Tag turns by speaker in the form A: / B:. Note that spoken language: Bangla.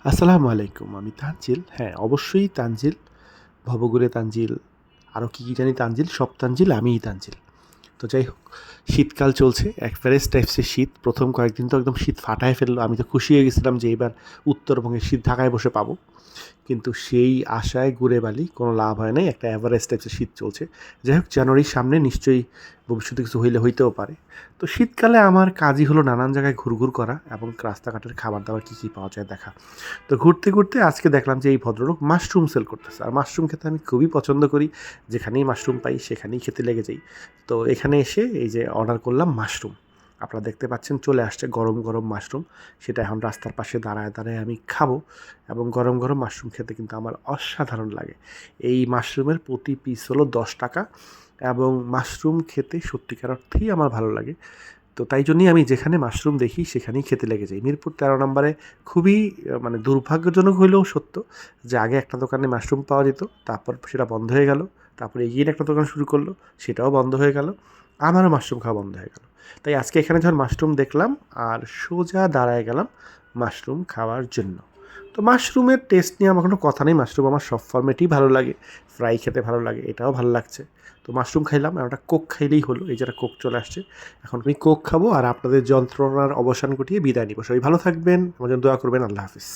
A: আসসালামু আলাইকুম। আমি তানজিল। হ্যাঁ, অবশ্যই তানজিল। ভবঘুরে তানজিল, আরও কী জানি তানজিল, সব তানজিল, আমিই তানজিল। তো যাই হোক, শীতকাল চলছে। এভারেস্ট টাইপসের শীত। ১ম কয়েকদিন তো একদম শীত ফাটায় ফেললো। আমি তো খুশি হয়ে গেছিলাম যে এবার উত্তরবঙ্গের শীত ঢাকায় বসে পাবো। কিন্তু সেই আশায় ঘুরে বালি কোনো লাভ হয় নাই। একটা এভারেস্ট টাইপসের শীত চলছে। যাই হোক, জানুয়ারির সামনে নিশ্চয়ই ভবিষ্যতে কিছু হইতেও পারে। তো শীতকালে আমার কাজই হলো নানান জায়গায় ঘুরঘুর করা এবং রাস্তাঘাটের খাবার-দাবার কী পাওয়া যায় দেখা। তো ঘুরতে আজকে দেখলাম যে এই ভদ্রলোক মাশরুম সেল করতেছে। আর মাশরুম খেতে আমি খুবই পছন্দ করি। যেখানেই মাশরুম পাই সেখানেই খেতে লেগে যাই। তো এখানে এসে এই যে অর্ডার করলাম মাশরুম। আপনারা দেখতে পাচ্ছেন চলে আসছে গরম মাশরুম। সেটা এখন রাস্তার পাশে দাঁড়ায় আমি খাবো এবং গরম মাশরুম খেতে কিন্তু আমার অসাধারণ লাগে। এই মাশরুমের প্রতি পিস হলো ৳১০ এবং মাশরুম খেতে সত্যিকার অর্থেই আমার ভালো লাগে। তো তাই জন্যই আমি যেখানে মাশরুম দেখি সেখানেই খেতে লেগে যাই। মিরপুর ১৩ নম্বরে খুবই মানে দুর্ভাগ্যজনক হইলেও সত্য যে আগে একটা দোকানে মাশরুম পাওয়া যেত, তারপর সেটা বন্ধ হয়ে গেল। তারপরে এগিয়ে একটা দোকান শুরু করলো, সেটাও বন্ধ হয়ে গেল। আমারও মাশরুম খাওয়া বন্ধ হয়ে গেল। তাই আজকে এখানে যখন মাশরুম দেখলাম আর সোজা দাঁড়ায় গেলাম মাশরুম খাওয়ার জন্য। তো মাশরুমের টেস্ট নিয়ে আমার কোনো কথা নেই। মাশরুম আমার সব ফরম্যাটেই ভালো লাগে। ফ্রাই খেতে ভালো লাগে, এটাও ভালো লাগছে। তো মাশরুম খাইলাম, আর একটা কোক খাইলেই হলো। এই যে একটা কোক চলে আসছে। এখন আমি কোক খাবো আর আপনাদের যন্ত্রণার অবসান ঘটিয়ে বিদায় নিব। সবাই ভালো থাকবেন, আমার জন্য দোয়া করবেন। আল্লাহ হাফিজ।